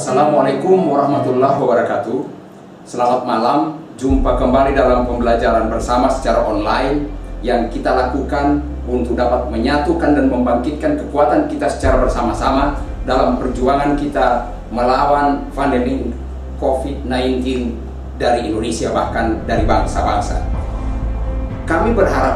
Assalamualaikum warahmatullahi wabarakatuh. Selamat malam, jumpa kembali dalam pembelajaran bersama secara online yang kita lakukan untuk dapat menyatukan dan membangkitkan kekuatan kita secara bersama-sama dalam perjuangan kita melawan pandemi COVID-19 dari Indonesia, bahkan dari bangsa-bangsa.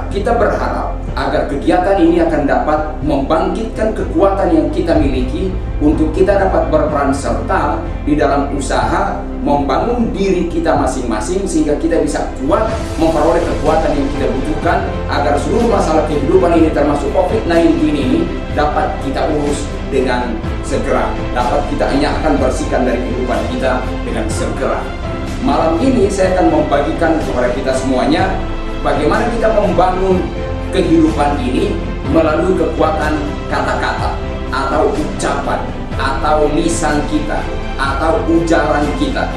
Kita berharap agar kegiatan ini akan dapat membangkitkan kekuatan yang kita miliki untuk kita dapat berperan serta di dalam usaha membangun diri kita masing-masing sehingga kita bisa kuat memperoleh kekuatan yang kita butuhkan agar seluruh masalah kehidupan ini termasuk COVID-19 ini dapat kita urus dengan segera, dapat kita enyahkan, bersihkan dari kehidupan kita dengan segera. Malam ini saya akan membagikan kepada kita semuanya bagaimana kita membangun kehidupan ini melalui kekuatan kata-kata atau ucapan atau lisan kita atau ujaran kita.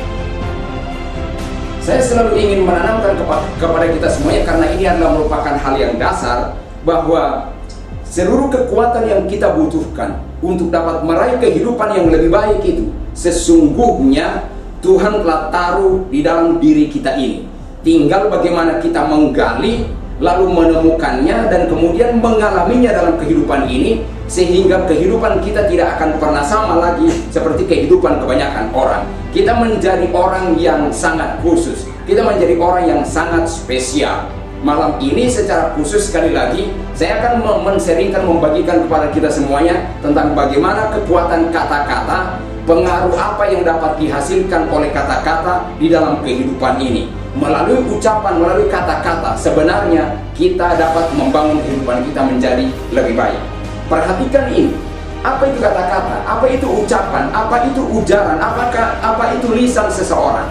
Saya selalu ingin menanamkan kepada kita semuanya, karena ini adalah merupakan hal yang dasar, bahwa seluruh kekuatan yang kita butuhkan untuk dapat meraih kehidupan yang lebih baik itu sesungguhnya Tuhan telah taruh di dalam diri kita ini. Tinggal bagaimana kita menggali, lalu menemukannya dan kemudian mengalaminya dalam kehidupan ini, sehingga kehidupan kita tidak akan pernah sama lagi seperti kehidupan kebanyakan orang. Kita menjadi orang yang sangat khusus, kita menjadi orang yang sangat spesial. Malam ini secara khusus sekali lagi saya akan menseringkan, membagikan kepada kita semuanya tentang bagaimana kekuatan kata-kata, pengaruh apa yang dapat dihasilkan oleh kata-kata di dalam kehidupan ini. Melalui ucapan, melalui kata-kata, sebenarnya kita dapat membangun kehidupan kita menjadi lebih baik. Perhatikan ini, apa itu kata-kata, apa itu ucapan, apa itu ujaran, apa itu lisan seseorang.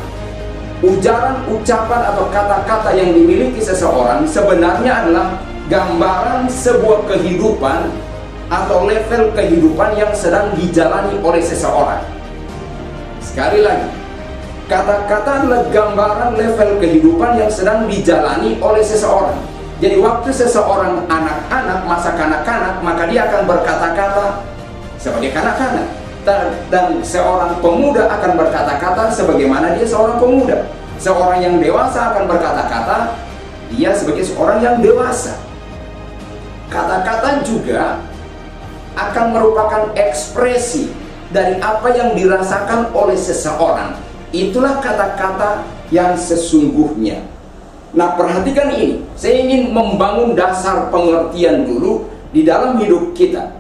Ujaran, ucapan atau kata-kata yang dimiliki seseorang sebenarnya adalah gambaran sebuah kehidupan atau level kehidupan yang sedang dijalani oleh seseorang. Sekali lagi, kata-kata adalah gambaran level kehidupan yang sedang dijalani oleh seseorang. Jadi waktu seseorang anak-anak, masa kanak-kanak, maka dia akan berkata-kata sebagai kanak-kanak. Dan seorang pemuda akan berkata-kata sebagaimana dia seorang pemuda. Seorang yang dewasa akan berkata-kata dia sebagai seorang yang dewasa. Kata-kata juga akan merupakan ekspresi dari apa yang dirasakan oleh seseorang. Itulah kata-kata yang sesungguhnya. Nah, perhatikan ini. Saya ingin membangun dasar pengertian dulu di dalam hidup kita.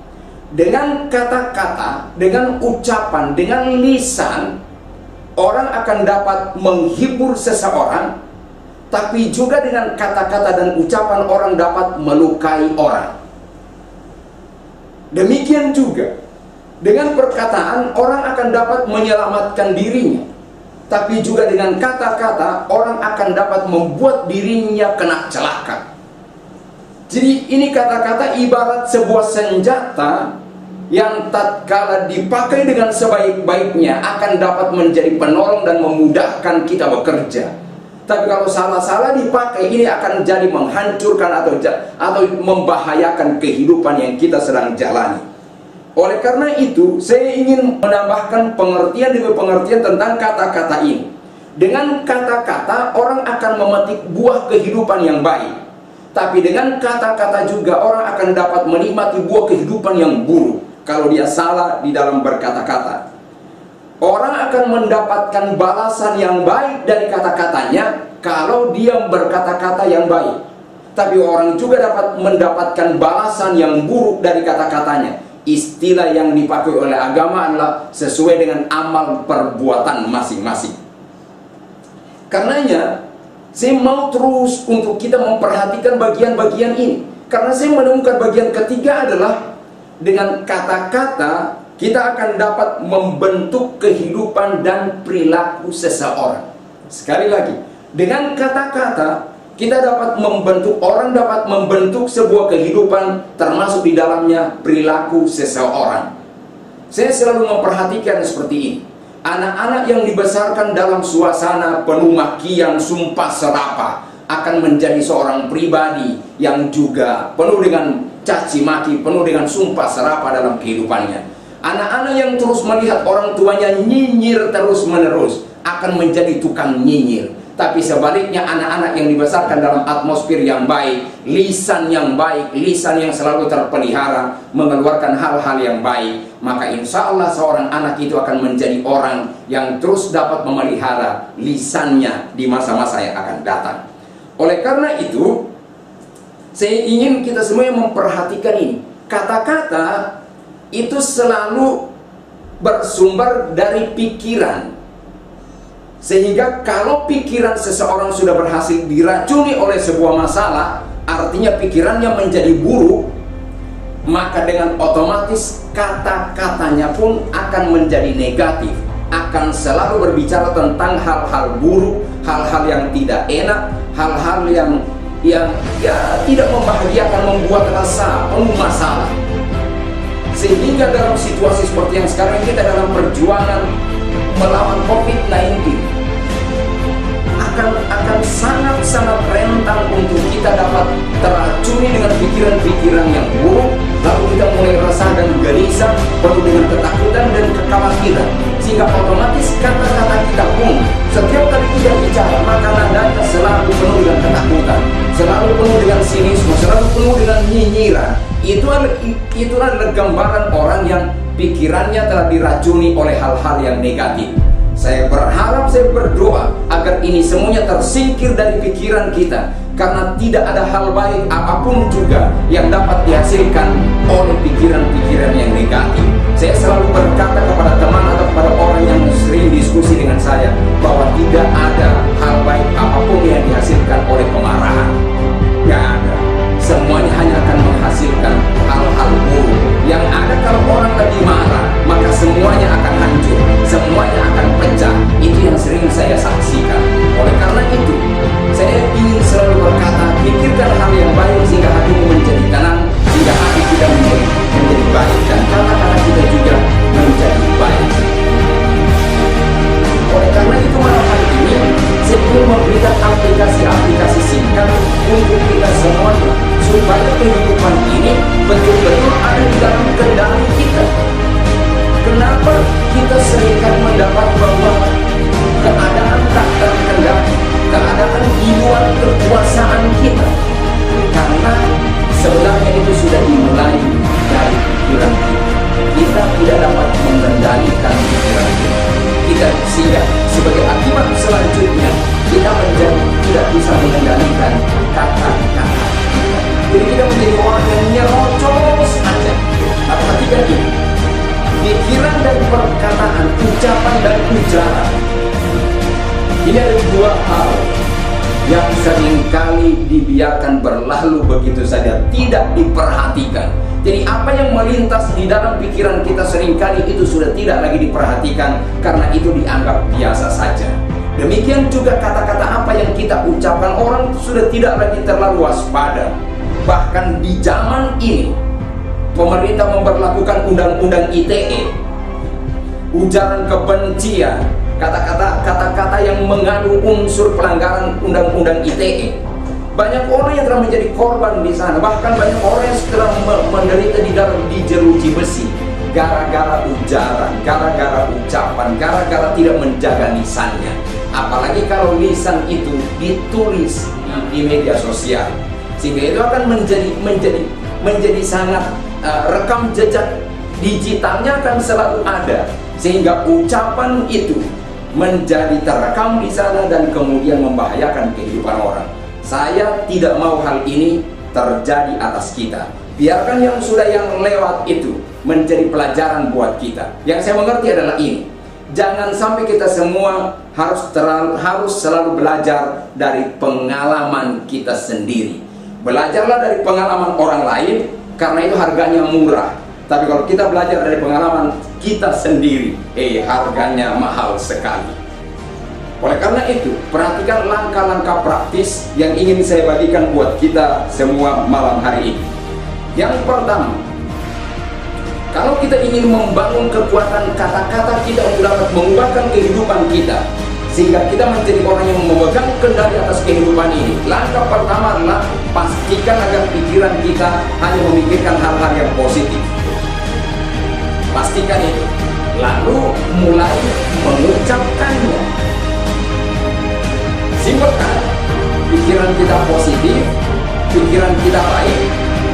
Dengan kata-kata, dengan ucapan, dengan lisan, orang akan dapat menghibur seseorang, tapi juga dengan kata-kata dan ucapan orang dapat melukai orang. Demikian juga dengan perkataan orang akan dapat menyelamatkan dirinya, tapi juga dengan kata-kata orang akan dapat membuat dirinya kena celaka. Jadi ini kata-kata ibarat sebuah senjata yang tatkala dipakai dengan sebaik-baiknya akan dapat menjadi penolong dan memudahkan kita bekerja. Tapi kalau salah-salah dipakai, ini akan jadi menghancurkan atau membahayakan kehidupan yang kita sedang jalani. Oleh karena itu, saya ingin menambahkan pengertian demi pengertian tentang kata-kata ini. Dengan kata-kata, orang akan memetik buah kehidupan yang baik. Tapi dengan kata-kata juga orang akan dapat menikmati buah kehidupan yang buruk kalau dia salah di dalam berkata-kata. Orang akan mendapatkan balasan yang baik dari kata-katanya kalau dia berkata-kata yang baik. Tapi orang juga dapat mendapatkan balasan yang buruk dari kata-katanya. Istilah yang dipakai oleh agama adalah sesuai dengan amal perbuatan masing-masing. Karenanya saya mau terus untuk kita memperhatikan bagian-bagian ini, karena saya menemukan bagian ketiga adalah dengan kata-kata kita akan dapat membentuk kehidupan dan perilaku seseorang. Sekali lagi, dengan kata-kata kita dapat membentuk, orang dapat membentuk sebuah kehidupan, termasuk di dalamnya perilaku seseorang. Saya selalu memperhatikan seperti ini. Anak-anak yang dibesarkan dalam suasana penuh makian, sumpah serapah akan menjadi seorang pribadi yang juga penuh dengan caci maki, penuh dengan sumpah serapah dalam kehidupannya. Anak-anak yang terus melihat orang tuanya nyinyir terus-menerus akan menjadi tukang nyinyir. Tapi sebaliknya anak-anak yang dibesarkan dalam atmosfer yang baik, lisan yang baik, lisan yang selalu terpelihara, mengeluarkan hal-hal yang baik, maka insya Allah seorang anak itu akan menjadi orang yang terus dapat memelihara lisannya di masa-masa yang akan datang. Oleh karena itu, saya ingin kita semua memperhatikan ini. Kata-kata itu selalu bersumber dari pikiran. Sehingga kalau pikiran seseorang sudah berhasil diracuni oleh sebuah masalah, artinya pikirannya menjadi buruk, maka dengan otomatis kata-katanya pun akan menjadi negatif, akan selalu berbicara tentang hal-hal buruk, hal-hal yang tidak enak, hal-hal yang tidak membahagiakan, membuat rasa penuh masalah. Sehingga dalam situasi seperti yang sekarang kita dalam perjuangan melawan COVID-19 akan sangat-sangat rentan untuk kita dapat teracuni dengan pikiran-pikiran yang buruk, lalu kita mulai resah dan gelisah, penuh dengan ketakutan dan kekhawatiran, sehingga otomatis kata-kata kita pun setiap kali kita bicara maka nadanya selalu penuh dengan ketakutan, selalu penuh dengan sinisme, selalu penuh dengan nyinyiran. Itulah adalah gambaran orang yang pikirannya telah diracuni oleh hal-hal yang negatif. Saya berharap, saya berdoa agar ini semuanya tersingkir dari pikiran kita, karena tidak ada hal baik apapun juga yang dapat dihasilkan oleh pikiran-pikiran yang negatif. Saya selalu berkata kepada teman atau kepada orang yang sering diskusi dengan saya bahwa tidak ada hal baik apapun yang dihasilkan oleh kemarahan. Tidak ada. Semuanya hanya akan menghasilkan hal-hal buruk. Yang ada kalau orang lagi marah, maka semuanya akan hancur, semuanya akan pecah. Itu yang sering saya saksikan. Oleh karena itu, saya ingin selalu berkata, pikirkan hal yang baik sehingga hatimu menjadi tenang, sehingga hati kita menjadi baik, dan kata-kata kita juga menjadi baik. Oleh karena itu malam hari ini saya ingin memberikan aplikasi-aplikasi singkat untuk kita semuanya, supaya kehidupan ini betul-betul ada di dalam kendali kita. Kenapa kita seringkali mendapat bahwa keadaan tak terkendali, keadaan di luar kekuasaan kita? Karena sebenarnya itu sudah dimulai dari pikiran kita. Kita tidak dapat mengendalikan pikiran kita, sehingga sebagai akibat selanjutnya kita menjadi tidak bisa mengendalikan kata-kata. Jadi kita menjadi orang yang nyerocos aja. Apalagi ini pikiran dan perkataan, ucapan dan ujaran, ini ada dua hal yang seringkali dibiarkan berlalu begitu saja, tidak diperhatikan. Jadi apa yang melintas di dalam pikiran kita seringkali itu sudah tidak lagi diperhatikan, karena itu dianggap biasa saja. Demikian juga kata-kata apa yang kita ucapkan, orang sudah tidak lagi terlalu waspada. Bahkan di zaman ini pemerintah memberlakukan undang-undang ITE, ujaran kebencian, kata-kata yang mengandung unsur pelanggaran undang-undang ITE. Banyak orang yang telah menjadi korban di sana, bahkan banyak orang yang telah menderita di dalam jeruji besi gara-gara ujaran, gara-gara ucapan, gara-gara tidak menjaga lisannya. Apalagi kalau lisan itu ditulis di media sosial, sehingga itu akan menjadi sangat rekam jejak digitalnya akan selalu ada, sehingga ucapan itu menjadi terekam di sana dan kemudian membahayakan kehidupan orang. Saya tidak mau hal ini terjadi atas kita. Biarkan yang sudah yang lewat itu menjadi pelajaran buat kita. Yang saya mengerti adalah ini: jangan sampai kita semua harus selalu belajar dari pengalaman kita sendiri. Belajarlah dari pengalaman orang lain, karena itu harganya murah. Tapi kalau kita belajar dari pengalaman kita sendiri, harganya mahal sekali. Oleh karena itu, perhatikan langkah-langkah praktis yang ingin saya bagikan buat kita semua malam hari ini. Yang pertama, kalau kita ingin membangun kekuatan kata-kata kita untuk dapat mengubahkan kehidupan kita, sehingga kita menjadi orang yang memegang kendali atas kehidupan ini, langkah pertama adalah pastikan agar pikiran kita hanya memikirkan hal-hal yang positif. Pastikan itu. Lalu mulai mengucapkannya. Simpel kan? Pikiran kita positif, pikiran kita baik,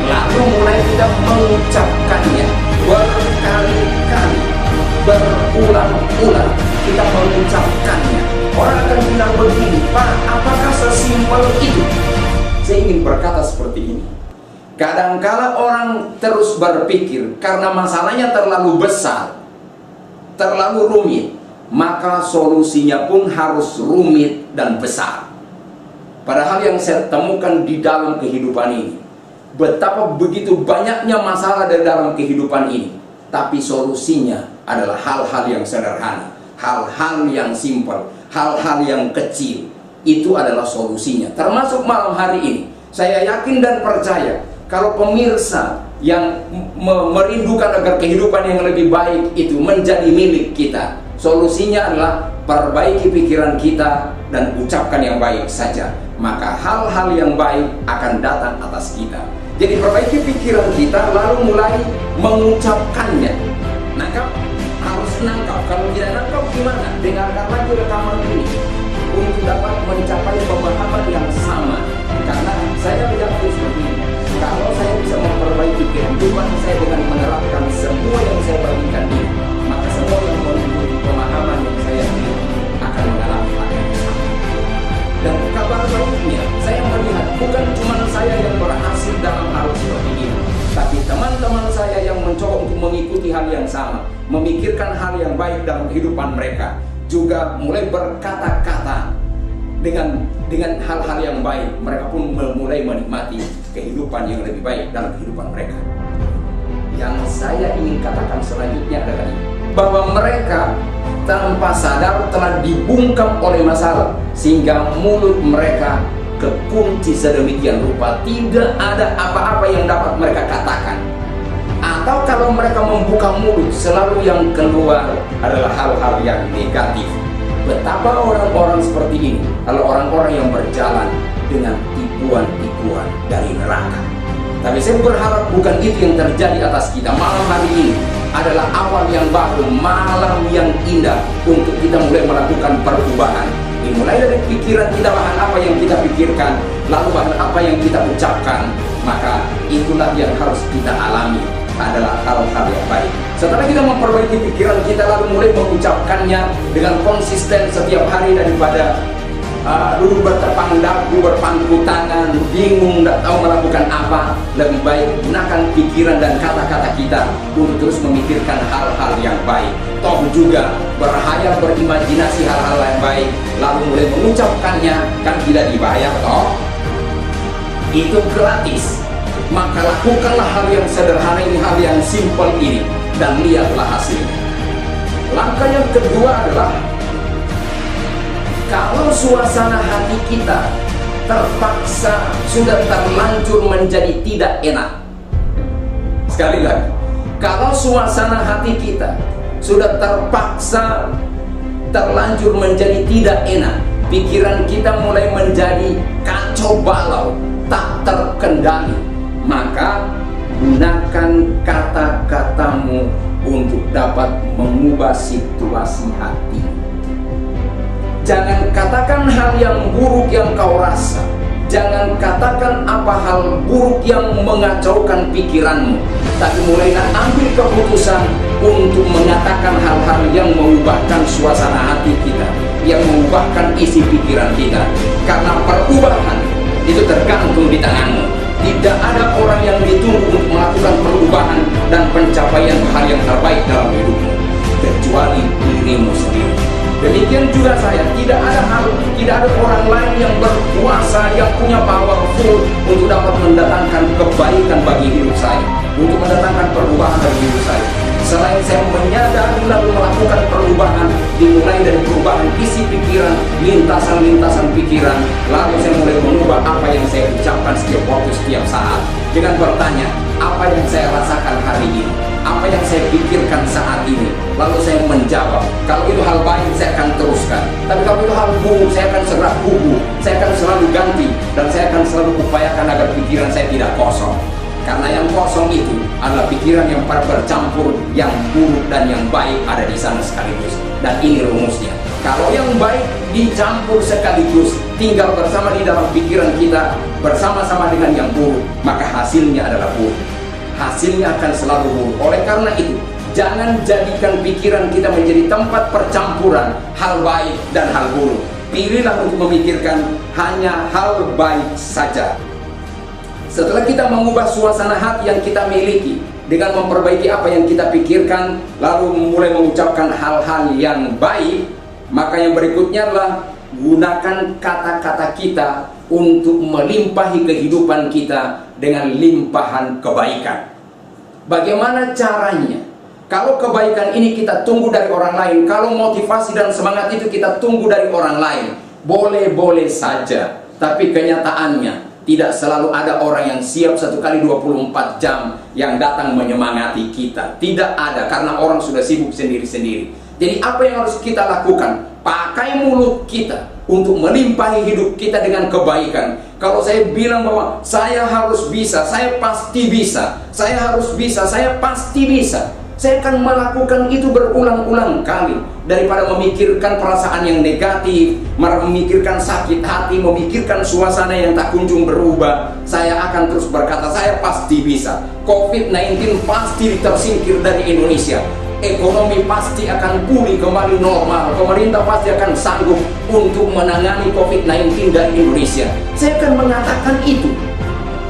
lalu mulai kita mengucapkannya berkali-kali, berulang-ulang kita mengucapkannya. Orang akan bilang begini, Pak, apakah sesimpel itu? Saya ingin berkata seperti ini. Kadangkala orang terus berpikir karena masalahnya terlalu besar, terlalu rumit, maka solusinya pun harus rumit dan besar. Padahal yang saya temukan di dalam kehidupan ini, betapa begitu banyaknya masalah di dalam kehidupan ini, tapi solusinya adalah hal-hal yang sederhana, hal-hal yang simpel, hal-hal yang kecil. Itu adalah solusinya. Termasuk malam hari ini, saya yakin dan percaya kalau pemirsa yang merindukan agar kehidupan yang lebih baik itu menjadi milik kita, solusinya adalah perbaiki pikiran kita dan ucapkan yang baik saja, maka hal-hal yang baik akan datang atas kita. Jadi perbaiki pikiran kita lalu mulai mengucapkannya. Nangkap? Harus nangkap. Kalau tidak nangkap gimana? Dengarkan lagi rekaman ini untuk dapat mencapai pemahaman yang sama. Karena saya yakin seperti ini, kalau saya bisa memperbaiki kehidupan saya dengan menerapkan semua yang saya bagikan ini, maka semua yang mengikuti pemahaman yang saya miliki akan mengalami hal yang sama. Dan kabar baiknya, saya melihat bukan cuma saya yang berhasil dalam hal seperti ini, tapi teman-teman saya yang mencoba untuk mengikuti hal yang sama, memikirkan hal yang baik dalam kehidupan mereka, juga mulai berkata-kata dengan hal-hal yang baik. Mereka pun mulai menikmati kehidupan yang lebih baik dalam kehidupan mereka. Yang saya ingin katakan selanjutnya adalah ini, bahwa mereka tanpa sadar telah dibungkam oleh masalah, sehingga mulut mereka kekunci sedemikian rupa tidak ada apa-apa yang dapat mereka katakan. Atau kalau mereka membuka mulut, selalu yang keluar adalah hal-hal yang negatif. Betapa orang-orang seperti ini adalah orang-orang yang berjalan dengan tipuan-tipuan dari neraka. Tapi saya berharap bukan itu yang terjadi atas kita. Malam hari ini adalah awal yang baru, malam yang indah untuk kita mulai melakukan perubahan. Dimulai dari pikiran kita, bahan apa yang kita pikirkan, lalu bahan apa yang kita ucapkan. Maka itulah yang harus kita alami, adalah hal-hal yang baik. Setelah kita memperbaiki pikiran kita lalu mulai mengucapkannya dengan konsisten setiap hari, daripada dulu bertepang dagu, berpangku tangan, bingung, tidak tahu melakukan apa, lebih baik gunakan pikiran dan kata-kata kita untuk terus memikirkan hal-hal yang baik. Toh juga berhayal, berimajinasi hal-hal yang baik, lalu mulai mengucapkannya, kan tidak dibayar toh? Itu gratis. Maka lakukanlah hal yang sederhana ini, hal yang simpel ini, dan lihatlah hasilnya. Langkah yang kedua adalah, kalau suasana hati kita terpaksa sudah terlanjur menjadi tidak enak. Sekali lagi, kalau suasana hati kita sudah terpaksa terlanjur menjadi tidak enak, pikiran kita mulai menjadi kacau balau, tak terkendali, maka gunakan kata-katamu untuk dapat mengubah situasi hati. Jangan katakan hal yang buruk yang kau rasa. Jangan katakan apa hal buruk yang mengacaukan pikiranmu. Tapi mulailah ambil keputusan untuk mengatakan hal-hal yang mengubahkan suasana hati kita, yang mengubahkan isi pikiran kita. Karena perubahan itu tergantung di tanganmu. Tidak ada orang yang ditunggu untuk melakukan perubahan dan pencapaian hal yang terbaik dalam hidupmu, kecuali dirimu sendiri. Demikian juga saya, tidak ada orang lain yang berkuasa, yang punya powerful untuk dapat mendatangkan kebaikan bagi hidup saya, untuk mendatangkan perubahan bagi hidup saya. Selain saya menyadari lalu melakukan perubahan, dimulai dari perubahan isi pikiran, lintasan-lintasan pikiran, lalu saya mulai mengubah apa yang saya ucapkan setiap waktu, setiap saat, dengan bertanya, apa yang saya rasakan hari ini, apa yang saya pikirkan saat ini. Lalu saya menjawab, kalau itu hal baik saya akan teruskan, tapi kalau itu hal buruk saya akan segera gugur, saya akan selalu ganti, dan saya akan selalu upayakan agar pikiran saya tidak kosong. Karena yang kosong itu adalah pikiran yang bercampur, yang buruk dan yang baik ada di sana sekaligus. Dan ini rumusnya. Kalau yang baik dicampur sekaligus, tinggal bersama di dalam pikiran kita, bersama-sama dengan yang buruk, maka hasilnya adalah buruk. Hasilnya akan selalu buruk. Oleh karena itu, jangan jadikan pikiran kita menjadi tempat percampuran hal baik dan hal buruk. Pilihlah untuk memikirkan hanya hal baik saja. Setelah kita mengubah suasana hati yang kita miliki dengan memperbaiki apa yang kita pikirkan, lalu mulai mengucapkan hal-hal yang baik, maka yang berikutnya adalah gunakan kata-kata kita untuk melimpahi kehidupan kita dengan limpahan kebaikan. Bagaimana caranya? Kalau kebaikan ini kita tunggu dari orang lain, kalau motivasi dan semangat itu kita tunggu dari orang lain, boleh-boleh saja. Tapi kenyataannya, tidak selalu ada orang yang siap 1 kali 24 jam yang datang menyemangati kita. Tidak ada, karena orang sudah sibuk sendiri-sendiri. Jadi apa yang harus kita lakukan? Pakai mulut kita untuk melimpahi hidup kita dengan kebaikan. Kalau saya bilang bahwa saya harus bisa, saya pasti bisa, saya harus bisa, saya pasti bisa, saya akan melakukan itu berulang-ulang kali. Daripada memikirkan perasaan yang negatif, memikirkan sakit hati, memikirkan suasana yang tak kunjung berubah, saya akan terus berkata, saya pasti bisa. COVID-19 pasti tersingkir dari Indonesia. Ekonomi pasti akan pulih kembali normal. Pemerintah pasti akan sanggup untuk menangani COVID-19 dari Indonesia. Saya akan mengatakan itu.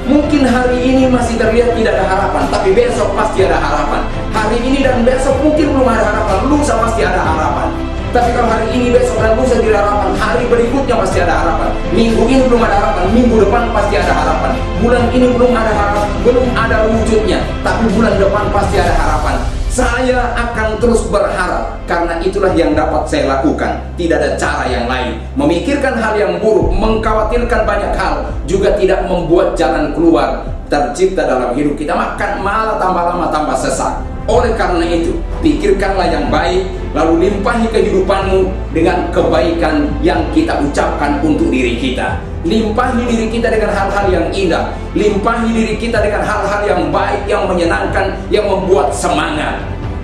Mungkin hari ini masih terlihat tidak ada harapan, tapi besok pasti ada harapan. Hari ini dan besok mungkin belum ada harapan, lusa pasti ada harapan. Tapi kalau hari ini, besok dan lusa tidak ada harapan, hari berikutnya pasti ada harapan. Minggu ini belum ada harapan, minggu depan pasti ada harapan. Bulan ini belum ada harapan, belum ada wujudnya, tapi bulan depan pasti ada harapan. Saya akan terus berharap, karena itulah yang dapat saya lakukan. Tidak ada cara yang lain. Memikirkan hal yang buruk, mengkhawatirkan banyak hal, juga tidak membuat jalan keluar tercipta dalam hidup kita, maka malah tambah lama tambah sesak. Oleh karena itu, pikirkanlah yang baik, lalu limpahi kehidupanmu dengan kebaikan yang kita ucapkan untuk diri kita. Limpahi diri kita dengan hal-hal yang indah, limpahi diri kita dengan hal-hal yang baik, yang menyenangkan, yang membuat semangat.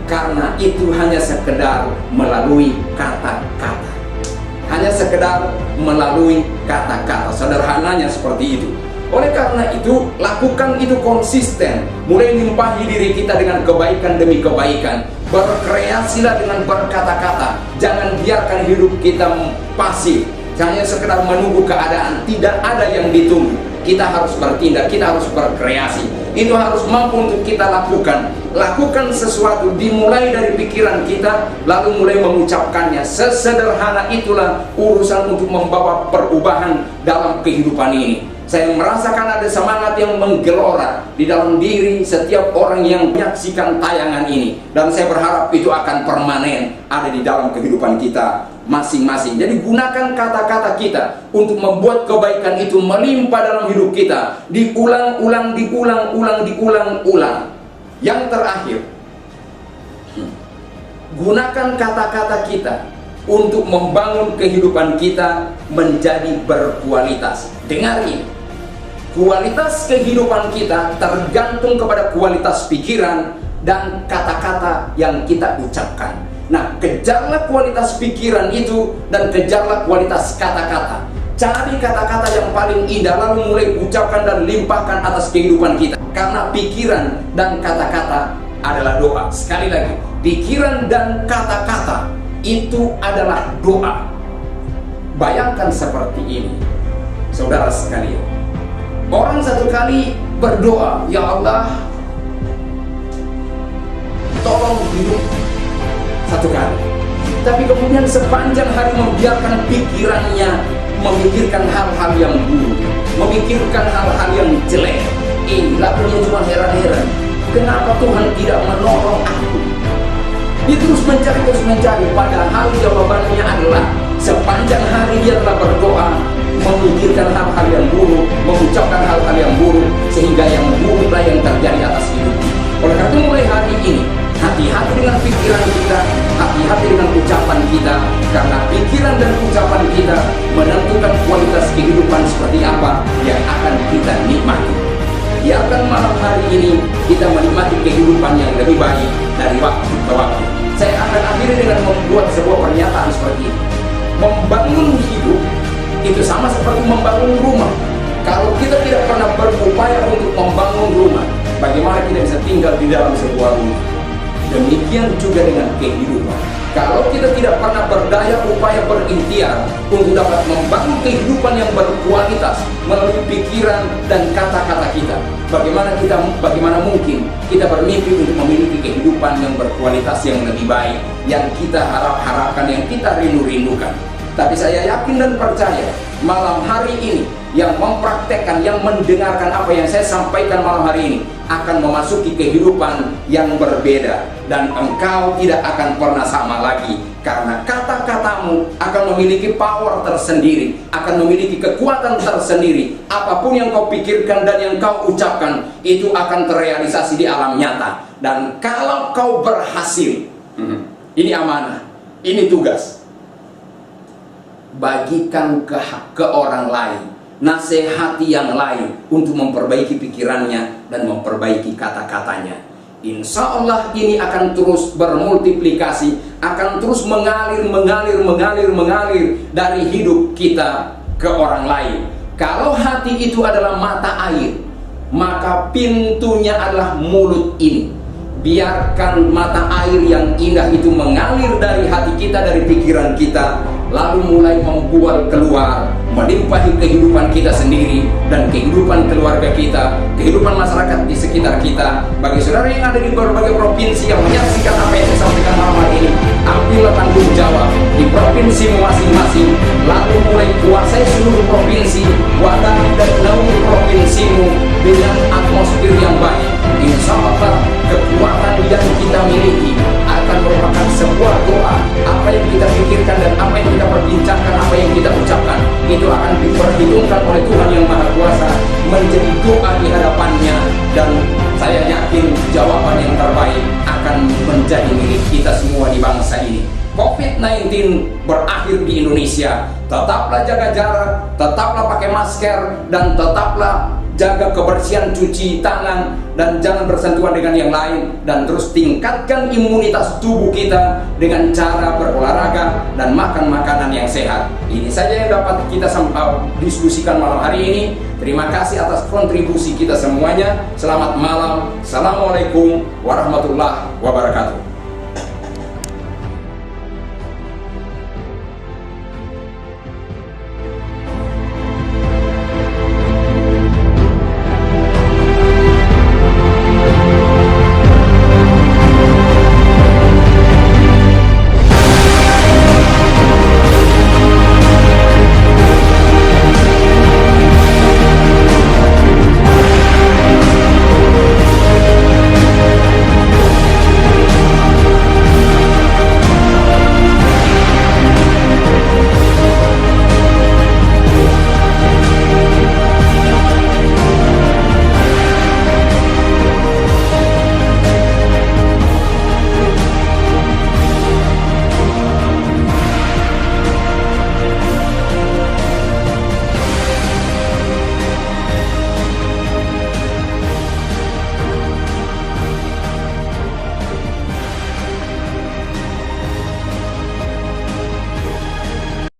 Karena itu hanya sekedar melalui kata-kata. Hanya sekedar melalui kata-kata. Sederhananya seperti itu. Oleh karena itu, lakukan itu konsisten. Mulai limpahi diri kita dengan kebaikan demi kebaikan. Berkreasilah dengan berkata-kata. Jangan biarkan hidup kita pasif, hanya sekedar menunggu keadaan. Tidak ada yang ditunggu. Kita harus bertindak, kita harus berkreasi. Itu harus mampu untuk kita lakukan. Lakukan sesuatu, dimulai dari pikiran kita, lalu mulai mengucapkannya. Sesederhana itulah urusan untuk membawa perubahan dalam kehidupan ini. Saya merasakan ada semangat yang menggelora di dalam diri setiap orang yang menyaksikan tayangan ini. Dan saya berharap itu akan permanen ada di dalam kehidupan kita masing-masing. Jadi gunakan kata-kata kita untuk membuat kebaikan itu melimpah dalam hidup kita. Diulang-ulang, diulang-ulang, diulang-ulang. Yang terakhir, gunakan kata-kata kita untuk membangun kehidupan kita menjadi berkualitas. Dengar ini. Kualitas kehidupan kita tergantung kepada kualitas pikiran dan kata-kata yang kita ucapkan. Nah, kejarlah kualitas pikiran itu dan kejarlah kualitas kata-kata. Cari kata-kata yang paling indah, lalu mulai ucapkan dan limpahkan atas kehidupan kita. Karena pikiran dan kata-kata adalah doa. Sekali lagi, pikiran dan kata-kata itu adalah doa. Bayangkan seperti ini, saudara sekalian. Orang satu kali berdoa, ya Allah, tolong hidup, satu kali. Tapi kemudian sepanjang hari membiarkan pikirannya memikirkan hal-hal yang buruk, memikirkan hal-hal yang jelek. Lalu dia cuma heran-heran, kenapa Tuhan tidak menolong aku? Dia terus mencari, padahal jawabannya adalah sepanjang hari dia telah berdoa, memikirkan hal-hal yang buruk, mengucapkan hal-hal yang buruk, sehingga yang buruklah yang terjadi atas hidup. Oleh karena itu mulai hari ini, hati-hati dengan pikiran kita, hati-hati dengan ucapan kita, karena pikiran dan ucapan kita menentukan kualitas kehidupan seperti apa yang akan kita nikmati. biarkan malam hari ini kita menikmati kehidupan yang lebih baik dari waktu ke waktu. Saya akan akhiri dengan membuat sebuah pernyataan seperti ini. Membangun hidup itu sama seperti membangun rumah. Kalau kita tidak pernah berupaya untuk membangun rumah, bagaimana kita bisa tinggal di dalam sebuah rumah? Demikian juga dengan kehidupan. Kalau kita tidak pernah berdaya upaya berikhtiar untuk dapat membangun kehidupan yang berkualitas melalui pikiran dan kata-kata kita, bagaimana mungkin kita bermimpi untuk memiliki kehidupan yang berkualitas yang lebih baik, yang kita harapkan, yang kita rindu-rindukan. Tapi saya yakin dan percaya malam hari ini yang mempraktekkan, yang mendengarkan apa yang saya sampaikan malam hari ini akan memasuki kehidupan yang berbeda, dan engkau tidak akan pernah sama lagi, karena kata-katamu akan memiliki power tersendiri, akan memiliki kekuatan tersendiri. Apapun yang kau pikirkan dan yang kau ucapkan itu akan terrealisasi di alam nyata. Dan kalau kau berhasil, ini amanah, ini tugas, bagikan ke orang lain, nasihati yang lain untuk memperbaiki pikirannya dan memperbaiki kata-katanya. Insya Allah ini akan terus bermultiplikasi, akan terus mengalir dari hidup kita ke orang lain. Kalau hati itu adalah mata air, maka pintunya adalah mulut ini. Biarkan mata air yang indah itu mengalir dari hati kita, dari pikiran kita, lalu mulai membuat keluar, melimpahi kehidupan kita sendiri dan kehidupan keluarga kita, kehidupan masyarakat di sekitar kita. Bagi saudara yang ada di berbagai provinsi yang menyaksikan apa yang saya sampaikan malam hari ini, ambillah tanggung jawab di provinsi masing-masing, lalu mulai kuasai seluruh provinsi, wadahi dan naungi provinsimu dengan atmosfer yang baik. Insya Allah kekuatan yang kita miliki akan merupakan sebuah doa. Apa yang kita pikirkan dan apa yang kita perbincangkan, apa yang kita ucapkan, itu akan diperhitungkan oleh Tuhan Yang Maha Kuasa menjadi doa di hadapannya, dan saya yakin jawaban yang terbaik akan menjadi milik kita semua di bangsa ini. COVID-19 berakhir di Indonesia. Tetaplah jaga jarak, tetaplah pakai masker, dan tetaplah jaga kebersihan, cuci tangan, dan jangan bersentuhan dengan yang lain. Dan terus tingkatkan imunitas tubuh kita dengan cara berolahraga dan makan makanan yang sehat. Ini saja yang dapat kita diskusikan malam hari ini. Terima kasih atas kontribusi kita semuanya. Selamat malam. Assalamualaikum warahmatullahi wabarakatuh.